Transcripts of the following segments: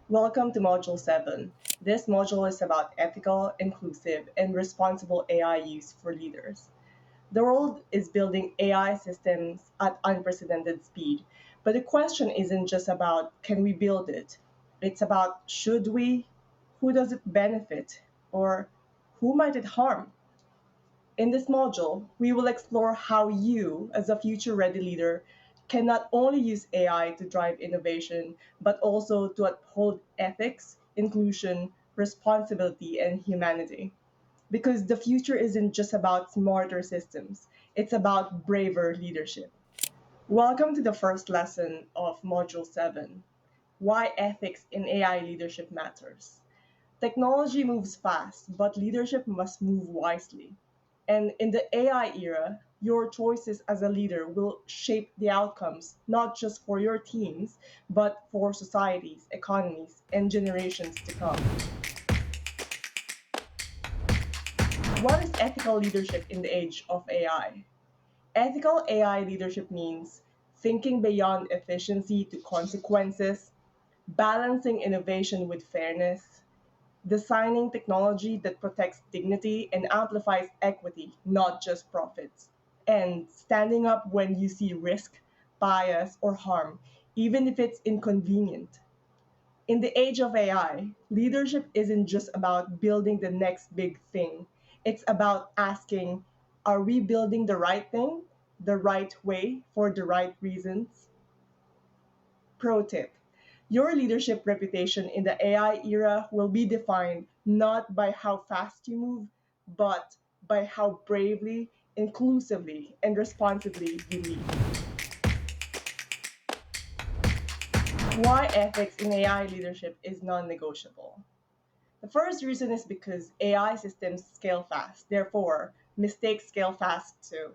Welcome to Module 7. This module is about ethical, inclusive, and responsible AI use for leaders. The world is building AI systems at unprecedented speed, but the question isn't just about can we build it? It's about should we, who does it benefit, or who might it harm? In this module, we will explore how you, as a future ready leader, can not only use AI to drive innovation, but also to uphold ethics, inclusion, responsibility, and humanity. Because the future isn't just about smarter systems, it's about braver leadership. Welcome to the first lesson of Module 7, Why Ethics in AI Leadership Matters. Technology moves fast, but leadership must move wisely. And in the AI era, your choices as a leader will shape the outcomes, not just for your teams, but for societies, economies, and generations to come. What is ethical leadership in the age of AI? Ethical AI leadership means thinking beyond efficiency to consequences, balancing innovation with fairness, designing technology that protects dignity and amplifies equity, not just profits, and standing up when you see risk, bias, or harm, even if it's inconvenient. In the age of AI, leadership isn't just about building the next big thing. It's about asking, are we building the right thing, the right way, for the right reasons? Pro tip: your leadership reputation in the AI era will be defined not by how fast you move, but by how bravely, inclusively, and responsibly you lead. Why ethics in AI leadership is non negotiable. The first reason is because AI systems scale fast, therefore, mistakes scale fast too.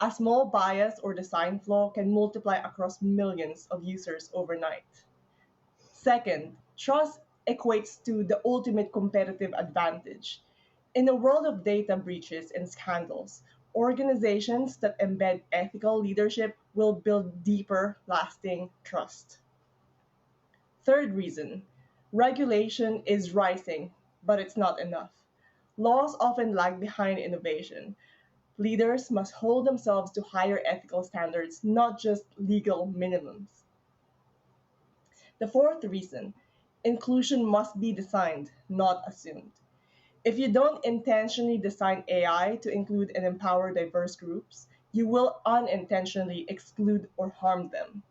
A small bias or design flaw can multiply across millions of users overnight. Second, trust equates to the ultimate competitive advantage. In a world of data breaches and scandals, organizations that embed ethical leadership will build deeper, lasting trust. Third reason, regulation is rising, but it's not enough. Laws often lag behind innovation. Leaders must hold themselves to higher ethical standards, not just legal minimums. The fourth reason, inclusion must be designed, not assumed. If you don't intentionally design AI to include and empower diverse groups, you will unintentionally exclude or harm them.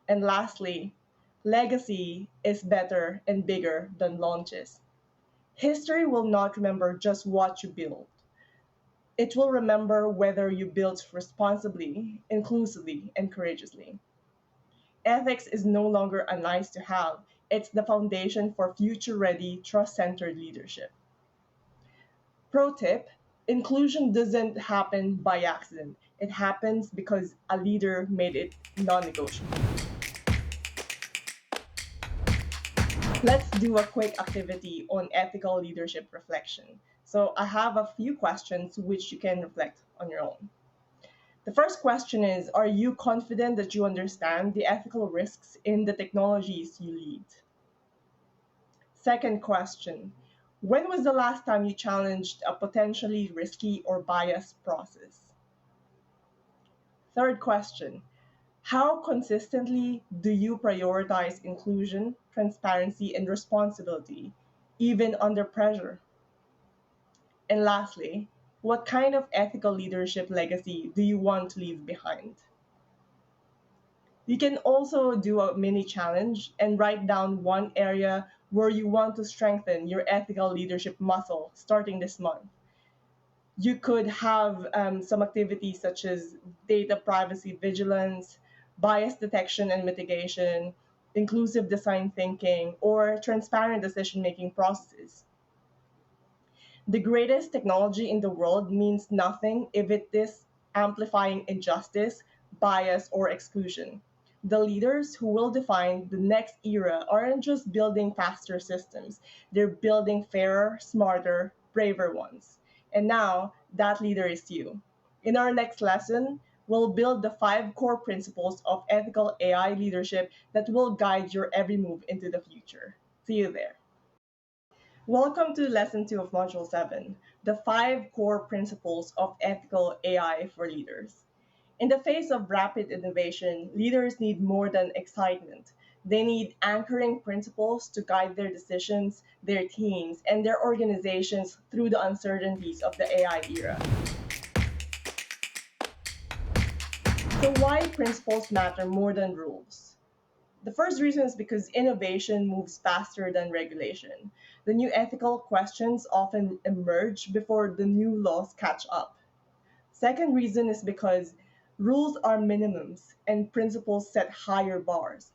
And lastly, legacy is better and bigger than launches. History will not remember just what you built. It will remember whether you built responsibly, inclusively, and courageously. Ethics is no longer a nice to have, it's the foundation for future ready, trust centered leadership. Pro tip: inclusion doesn't happen by accident, it happens because a leader made it non negotiable. Let's do a quick activity on ethical leadership reflection. So, I have a few questions which you can reflect on your own. The first question is: are you confident that you understand the ethical risks in the technologies you lead? Second question: when was the last time you challenged a potentially risky or biased process? Third question: how consistently do you prioritize inclusion, transparency, and responsibility, even under pressure? And lastly, what kind of ethical leadership legacy do you want to leave behind? You can also do a mini challenge and write down one area where you want to strengthen your ethical leadership muscle starting this month. You could have some activities such as data privacy vigilance, bias detection and mitigation, inclusive design thinking, or transparent decision making processes. The greatest technology in the world means nothing if it is amplifying injustice, bias, or exclusion. The leaders who will define the next era aren't just building faster systems, they're building fairer, smarter, braver ones. And now, that leader is you. In our next lesson, we'll build the 5 core principles of ethical AI leadership that will guide your every move into the future. See you there. Welcome to Lesson 2 of Module 7, the 5 core principles of ethical AI for leaders. In the face of rapid innovation, leaders need more than excitement. They need anchoring principles to guide their decisions, their teams, and their organizations through the uncertainties of the AI era. So, why principles matter more than rules? The first reason is because innovation moves faster than regulation. The new ethical questions often emerge before the new laws catch up. Second reason is because rules are minimums and principles set higher bars.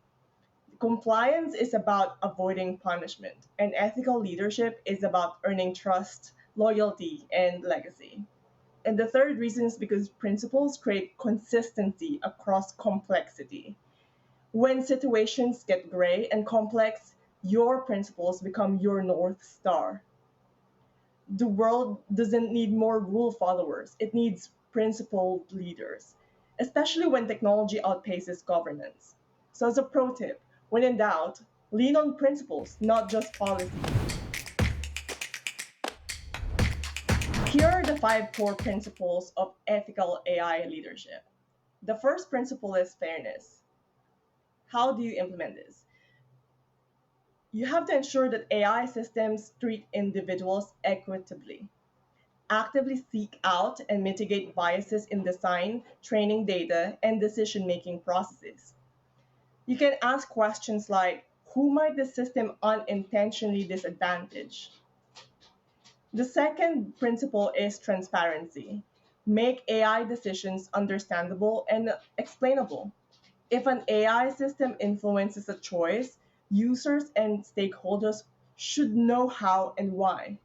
Compliance is about avoiding punishment, and ethical leadership is about earning trust, loyalty, and legacy. And the third reason is because principles create consistency across complexity. When situations get gray and complex, your principles become your North Star. The world doesn't need more rule followers, it needs principled leaders, especially when technology outpaces governance. So, as a pro tip, when in doubt, lean on principles, not just policy. Here are the 5 core principles of ethical AI leadership. The first principle is fairness. How do you implement this? You have to ensure that AI systems treat individuals equitably. Actively seek out and mitigate biases in design, training data, and decision making processes. You can ask questions like, who might the system unintentionally disadvantage? The second principle is transparency. Make AI decisions understandable and explainable. If an AI system influences a choice, users and stakeholders should know how and why.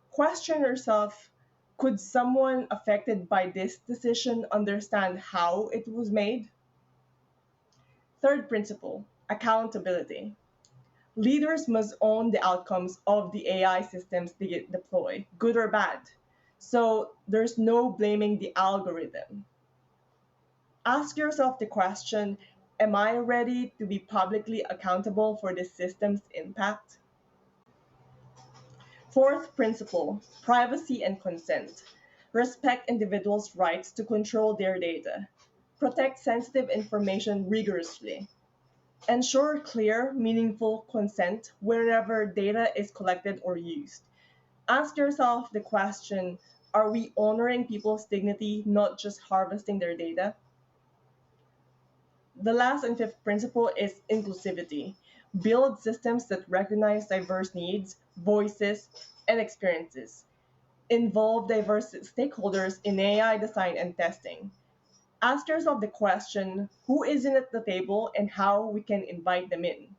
Question yourself, could someone affected by this decision understand how it was made? Third principle, accountability. Leaders must own the outcomes of the AI systems they deploy, good or bad. So there's no blaming the algorithm. Ask yourself the question, am I ready to be publicly accountable for the system's impact? Fourth principle, privacy and consent. Respect individuals' rights to control their data. Protect sensitive information rigorously. Ensure clear, meaningful consent wherever data is collected or used. Ask yourself the question, are we honoring people's dignity, not just harvesting their data? The last and fifth principle is inclusivity. Build systems that recognize diverse needs, voices, and experiences. Involve diverse stakeholders in AI design and testing. Ask yourself the question, who isn't at the table and how we can invite them in.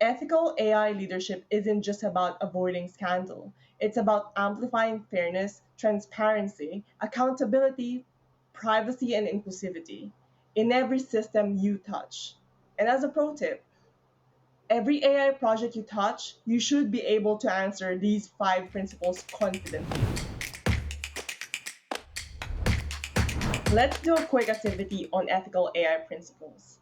Ethical AI leadership isn't just about avoiding scandal. It's about amplifying fairness, transparency, accountability, privacy, and inclusivity in every system you touch. And as a pro tip, every AI project you touch, you should be able to answer these 5 principles confidently. Let's do a quick activity on ethical AI principles.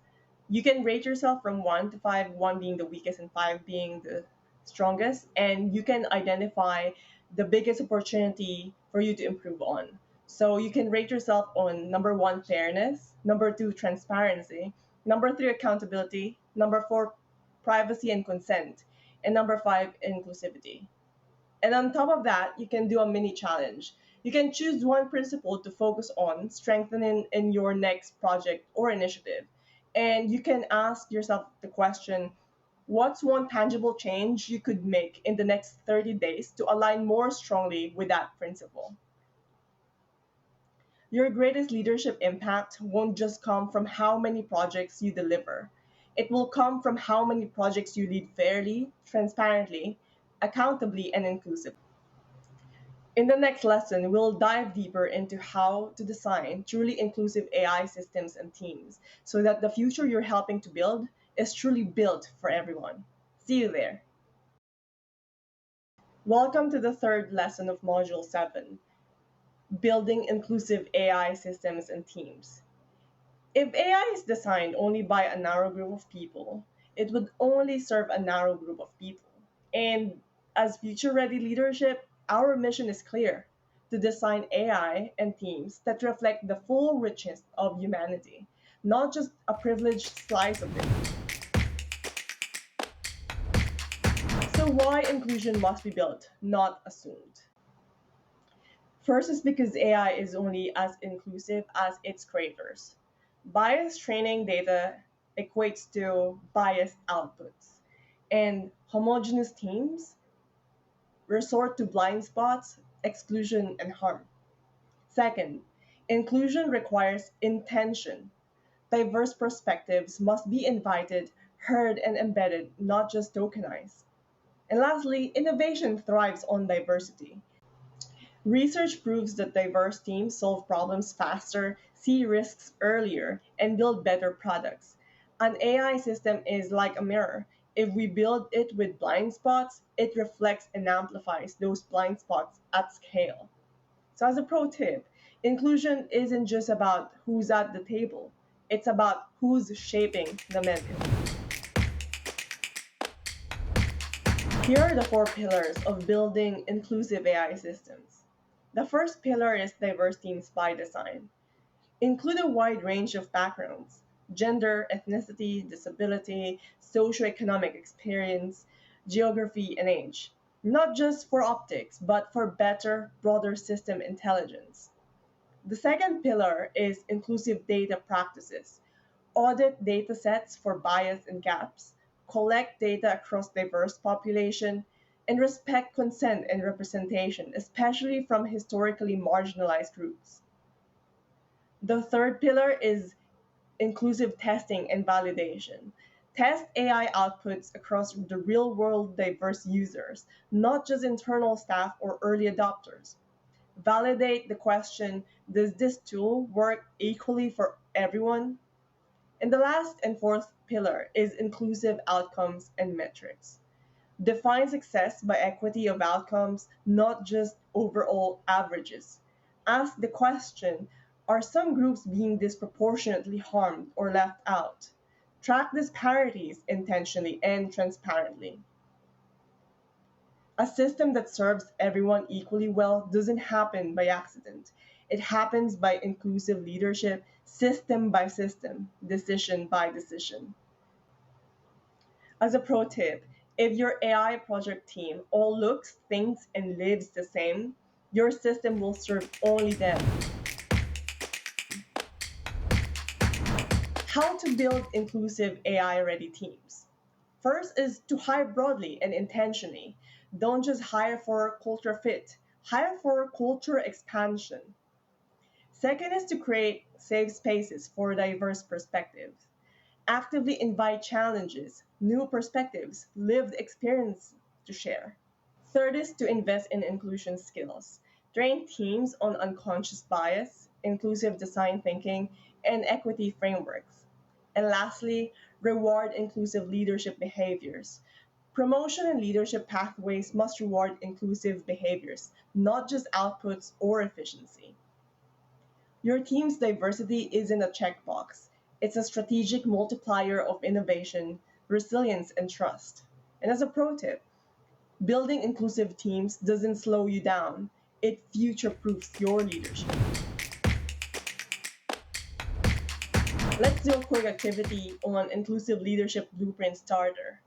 You can rate yourself from 1 to 5, 1 being the weakest and 5 being the strongest, and you can identify the biggest opportunity for you to improve on. So you can rate yourself on number 1, fairness, number 2, transparency, number 3, accountability, number 4, privacy and consent, and number 5, inclusivity. And on top of that, you can do a mini challenge. You can choose one principle to focus on, strengthening in your next project or initiative. And you can ask yourself the question, what's one tangible change you could make in the next 30 days to align more strongly with that principle? Your greatest leadership impact won't just come from how many projects you deliver. It will come from how many projects you lead fairly, transparently, accountably, and inclusively. In the next lesson, we'll dive deeper into how to design truly inclusive AI systems and teams so that the future you're helping to build is truly built for everyone. See you there. Welcome to the third lesson of Module 7, building inclusive AI systems and teams. If AI is designed only by a narrow group of people, it would only serve a narrow group of people. And as future ready leadership, our mission is clear to design AI and teams that reflect the full richness of humanity, not just a privileged slice of it. So, why inclusion must be built, not assumed? First is because AI is only as inclusive as its creators. Biased training data equates to biased outputs, and homogeneous teams resort to blind spots, exclusion, and harm. Second, inclusion requires intention. Diverse perspectives must be invited, heard, and embedded, not just tokenized. And lastly, innovation thrives on diversity. Research proves that diverse teams solve problems faster, see risks earlier, and build better products. An AI system is like a mirror. If we build it with blind spots, it reflects and amplifies those blind spots at scale. So, as a pro tip, inclusion isn't just about who's at the table, it's about who's shaping the menu. Here are the four pillars of building inclusive AI systems. The first pillar is diverse teams by design. Include a wide range of backgrounds: gender, ethnicity, disability, socioeconomic experience, geography, and age. Not just for optics, but for better, broader system intelligence. The second pillar is inclusive data practices. Audit data sets for bias and gaps, collect data across diverse population, and respect consent and representation, especially from historically marginalized groups. The third pillar is inclusive testing and validation. Test AI outputs across the real world diverse users, not just internal staff or early adopters. Validate the question: does this tool work equally for everyone? And the last and fourth pillar is inclusive outcomes and metrics. Define success by equity of outcomes, not just overall averages. Ask the question: are some groups being disproportionately harmed or left out? Track disparities intentionally and transparently. A system that serves everyone equally well doesn't happen by accident. It happens by inclusive leadership, system by system, decision by decision. As a pro tip, if your AI project team all looks, thinks, and lives the same, your system will serve only them. How to build inclusive AI ready teams? First is to hire broadly and intentionally. Don't just hire for culture fit, hire for culture expansion. Second is to create safe spaces for diverse perspectives. Actively invite challenges, new perspectives, lived experience to share. Third is to invest in inclusion skills. Train teams on unconscious bias, inclusive design thinking, and equity frameworks. And lastly, reward inclusive leadership behaviors. Promotion and leadership pathways must reward inclusive behaviors, not just outputs or efficiency. Your team's diversity isn't a checkbox, it's a strategic multiplier of innovation, resilience, and trust. And as a pro tip, building inclusive teams doesn't slow you down, it future proofs your leadership. Let's do a quick activity on inclusive leadership blueprint starter.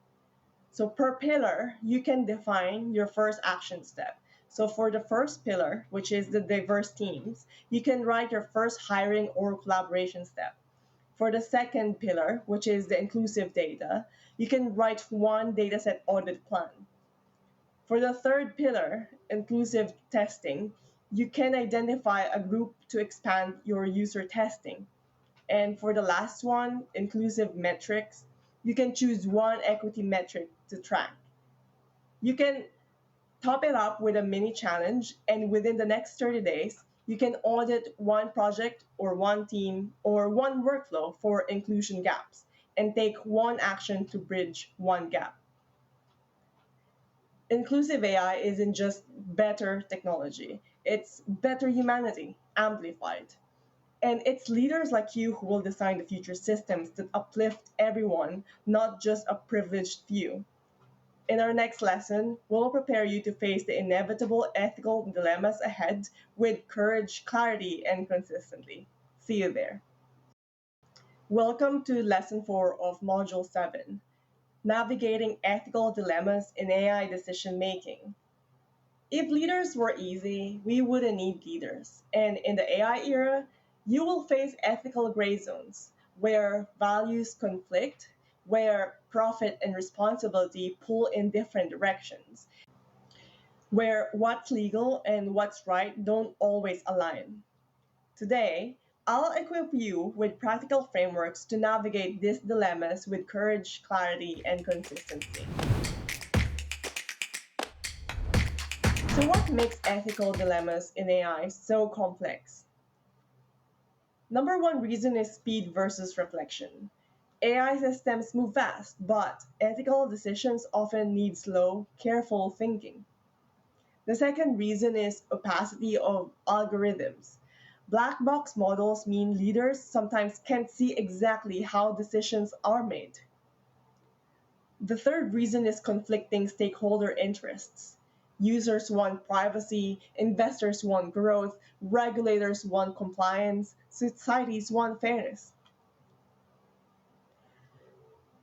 So, per pillar, you can define your first action step. So, for the first pillar, which is the diverse teams, you can write your first hiring or collaboration step. For the second pillar, which is the inclusive data, you can write one dataset audit plan. For the third pillar, inclusive testing, you can identify a group to expand your user testing. And for the last one, inclusive metrics, you can choose one equity metric to track. You can top it up with a mini challenge, and within the next 30 days, you can audit one project or one team or one workflow for inclusion gaps and take one action to bridge one gap. Inclusive AI isn't just better technology, it's better humanity amplified. And it's leaders like you who will design the future systems that uplift everyone, not just a privileged few. In our next lesson, we'll prepare you to face the inevitable ethical dilemmas ahead with courage, clarity, and consistency. See you there. Welcome to Lesson 4 of Module 7, Navigating Ethical Dilemmas in AI Decision Making. If leaders were easy, we wouldn't need leaders. And in the AI era, you will face ethical gray zones where values conflict, where profit and responsibility pull in different directions, where what's legal and what's right don't always align. Today, I'll equip you with practical frameworks to navigate these dilemmas with courage, clarity, and consistency. So, what makes ethical dilemmas in AI so complex? Number one reason is speed versus reflection. AI systems move fast, but ethical decisions often need slow, careful thinking. The second reason is opacity of algorithms. Black box models mean leaders sometimes can't see exactly how decisions are made. The third reason is conflicting stakeholder interests. Users want privacy, investors want growth, regulators want compliance, societies want fairness.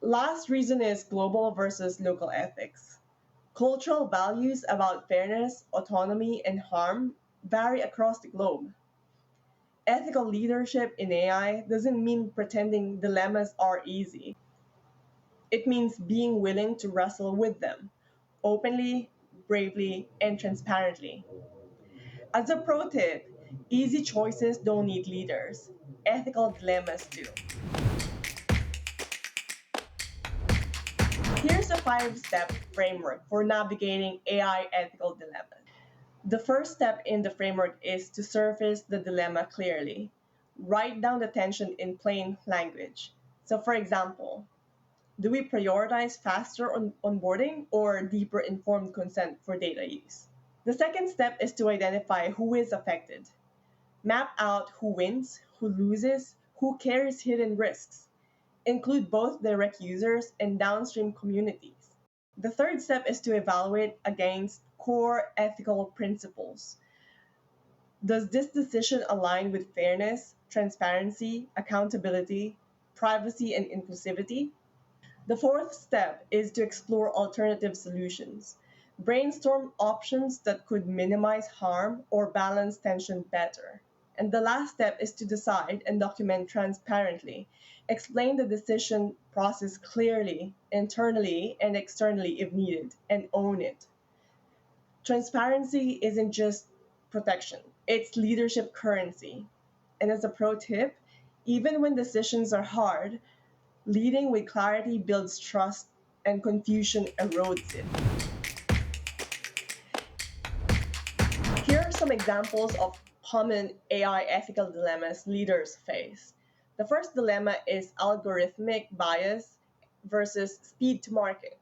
Last reason is global versus local ethics. Cultural values about fairness, autonomy, and harm vary across the globe. Ethical leadership in AI doesn't mean pretending dilemmas are easy. It means being willing to wrestle with them openly, bravely, and transparently. As a pro tip, easy choices don't need leaders. Ethical dilemmas do. Here's a 5-step framework for navigating AI ethical dilemmas. The first step in the framework is to surface the dilemma clearly. Write down the tension in plain language. So, for example, do we prioritize faster onboarding or deeper informed consent for data use? The second step is to identify who is affected. Map out who wins, who loses, who carries hidden risks. Include both direct users and downstream communities. The third step is to evaluate against core ethical principles. Does this decision align with fairness, transparency, accountability, privacy, and inclusivity? The fourth step is to explore alternative solutions. Brainstorm options that could minimize harm or balance tension better. And the last step is to decide and document transparently. Explain the decision process clearly, internally and externally if needed, and own it. Transparency isn't just protection, it's leadership currency. And as a pro tip, even when decisions are hard, leading with clarity builds trust and confusion erodes it. Here are some examples of common AI ethical dilemmas leaders face. The first dilemma is algorithmic bias versus speed to market.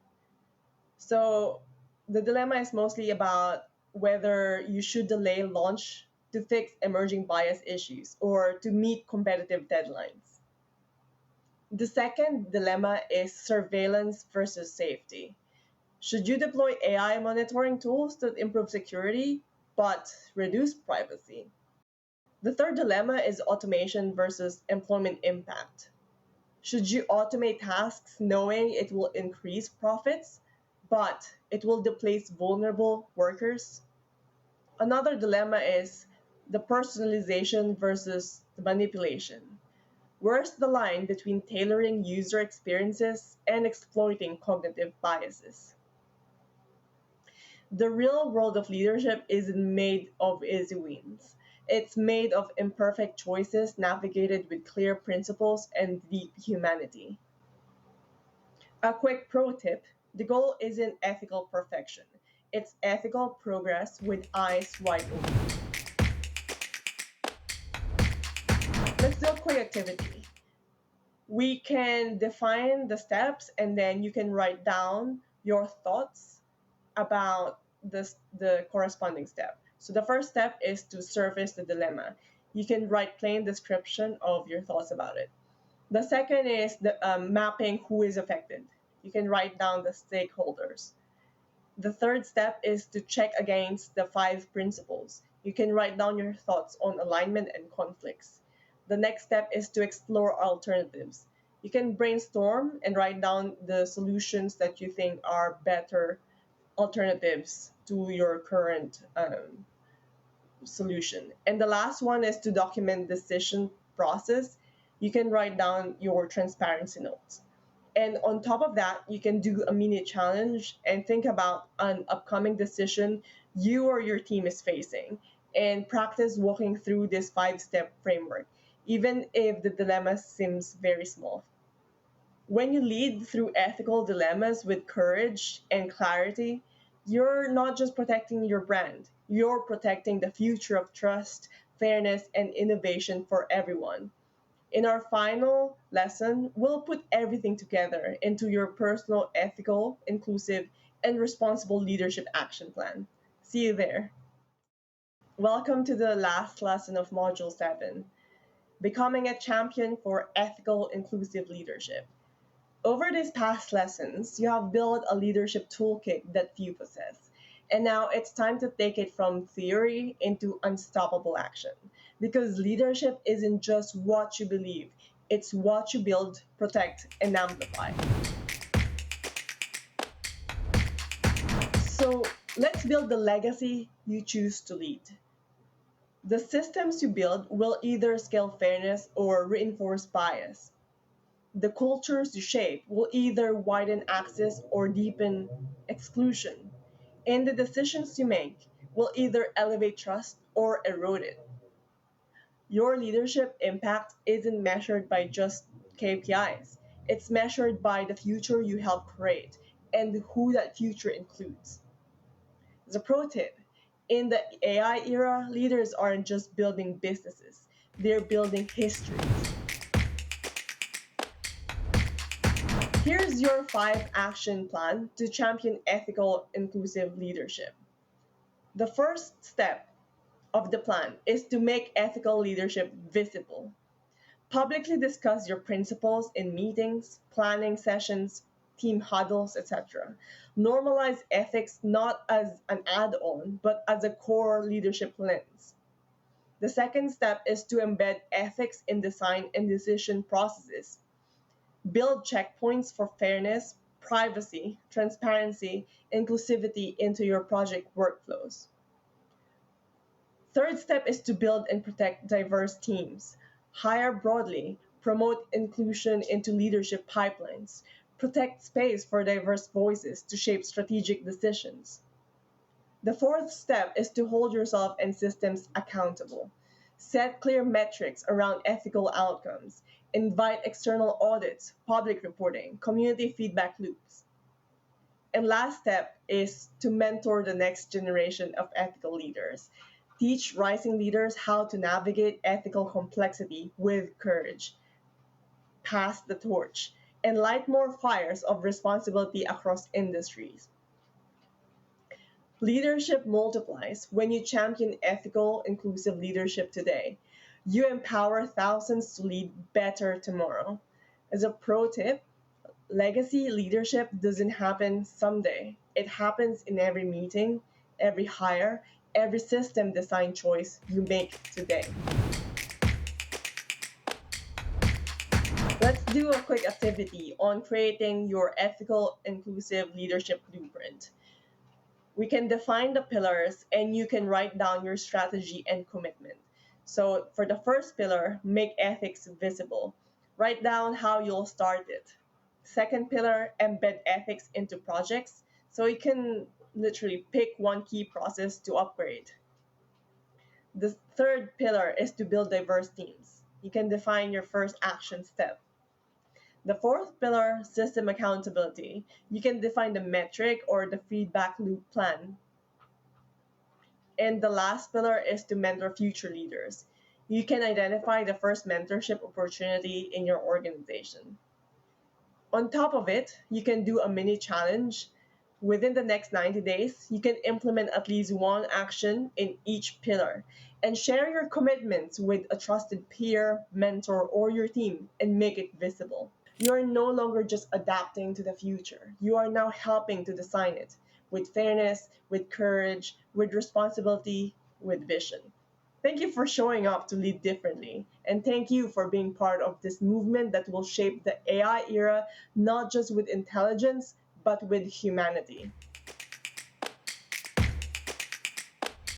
So, the dilemma is mostly about whether you should delay launch to fix emerging bias issues or to meet competitive deadlines. The second dilemma is surveillance versus safety. Should you deploy AI monitoring tools that improve security but reduce privacy? The third dilemma is automation versus employment impact. Should you automate tasks knowing it will increase profits, but it will displace vulnerable workers? Another dilemma is the personalization versus the manipulation. Where's the line between tailoring user experiences and exploiting cognitive biases? The real world of leadership isn't made of easy wins. It's made of imperfect choices navigated with clear principles and deep humanity. A quick pro tip: the goal isn't ethical perfection, it's ethical progress with eyes wide open. Let's do a quick activity. We can define the steps and then you can write down your thoughts about the corresponding step. So the first step is to surface the dilemma. You can write plain description of your thoughts about it. The second is the mapping who is affected. You can write down the stakeholders. The third step is to check against the five principles. You can write down your thoughts on alignment and conflicts. The next step is to explore alternatives. You can brainstorm and write down the solutions that you think are better alternatives to your current solution. And the last one is to document decision process. You can write down your transparency notes. And on top of that, you can do a mini challenge and think about an upcoming decision you or your team is facing and practice walking through this 5 step framework, even if the dilemma seems very small. When you lead through ethical dilemmas with courage and clarity, you're not just protecting your brand, you're protecting the future of trust, fairness, and innovation for everyone. In our final lesson, we'll put everything together into your personal, ethical, inclusive, and responsible leadership action plan. See you there. Welcome to the last lesson of Module 7, Becoming a Champion for Ethical, Inclusive Leadership. Over these past lessons, you have built a leadership toolkit that few possess. And now it's time to take it from theory into unstoppable action. Because leadership isn't just what you believe, it's what you build, protect, and amplify. So let's build the legacy you choose to lead. The systems you build will either scale fairness or reinforce bias. The cultures you shape will either widen access or deepen exclusion. And the decisions you make will either elevate trust or erode it. Your leadership impact isn't measured by just KPIs, it's measured by the future you help create and who that future includes. As a pro tip, in the AI era, leaders aren't just building businesses, they're building histories. Here's your 5 action plan to champion ethical, inclusive leadership. The first step of the plan is to make ethical leadership visible. Publicly discuss your principles in meetings, planning sessions, team huddles, etc. Normalize ethics not as an add on, but as a core leadership lens. The second step is to embed ethics in design and decision processes. Build checkpoints for fairness, privacy, transparency, inclusivity into your project workflows. Third step is to build and protect diverse teams. Hire broadly, promote inclusion into leadership pipelines, protect space for diverse voices to shape strategic decisions. The fourth step is to hold yourself and systems accountable. Set clear metrics around ethical outcomes. Invite external audits, public reporting, community feedback loops. And last step is to mentor the next generation of ethical leaders. Teach rising leaders how to navigate ethical complexity with courage. Pass the torch and light more fires of responsibility across industries. Leadership multiplies when you champion ethical, inclusive leadership today. You empower thousands to lead better tomorrow. As a pro tip, legacy leadership doesn't happen someday. It happens in every meeting, every hire, every system design choice you make today. Let's do a quick activity on creating your ethical, inclusive leadership blueprint. We can define the pillars and you can write down your strategy and commitment. So, for the first pillar, make ethics visible. Write down how you'll start it. Second pillar, embed ethics into projects. So, you can literally pick one key process to upgrade. The third pillar is to build diverse teams. You can define your first action step. The fourth pillar, system accountability. You can define the metric or the feedback loop plan. And the last pillar is to mentor future leaders. You can identify the first mentorship opportunity in your organization. On top of it, you can do a mini challenge. Within the next 90 days, you can implement at least one action in each pillar and share your commitments with a trusted peer, mentor, or your team and make it visible. You are no longer just adapting to the future, you are now helping to design it with fairness, with courage, with responsibility, with vision. Thank you for showing up to lead differently. And thank you for being part of this movement that will shape the AI era, not just with intelligence, but with humanity.